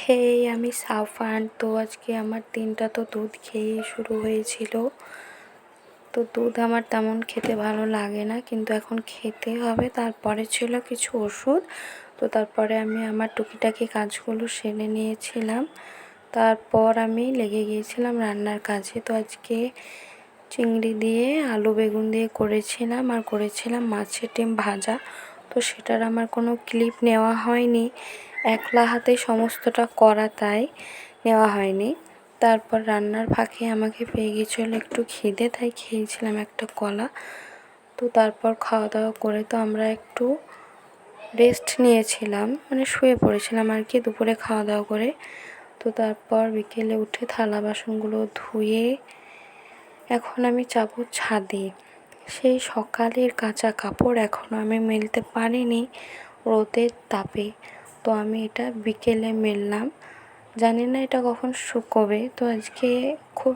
হেই, আমি সাফান। তো আজকে আমার দিনটা তো দুধ খেয়েই শুরু হয়েছিল। তো দুধ আমার তেমন খেতে ভালো লাগে না, কিন্তু এখন খেতে হবে। তারপরে ছিল কিছু ওষুধ। তো তারপরে আমি আমার টুকিটাকি কাজগুলো সেরে নিয়েছিলাম। তারপর আমি লেগে গিয়েছিলাম রান্নার কাজে। তো আজকে চিংড়ি দিয়ে আলু বেগুন দিয়ে করেছিলাম, আর করেছিলাম মাছের ডিম ভাজা। তো সেটার আমার কোনো ক্লিপ নেওয়া হয়নি, একলা হাতে সমস্তটা করা, তাই নেওয়া হয়নি। তারপর রান্নার ফাঁকে আমাকে পেয়ে গিয়েছিল একটু খিদে, তাই খেয়েছিলাম একটা কলা। তো তারপর খাওয়া দাওয়া করে তো আমরা একটু রেস্ট নিয়েছিলাম, মানে শুয়ে পড়েছিলাম আর কি, দুপুরে খাওয়া দাওয়া করে। তো তারপর বিকেলে উঠে থালা বাসনগুলো ধুয়ে এখন আমি যাবো ছাদে। সেই সকালের কাঁচা কাপড় এখনও আমি মেলতে পারিনি রোদের তাপে। তো আমি এটা বিকেলে মেললাম, জানি না এটা কখন শুকোবে। তো আজকে খুব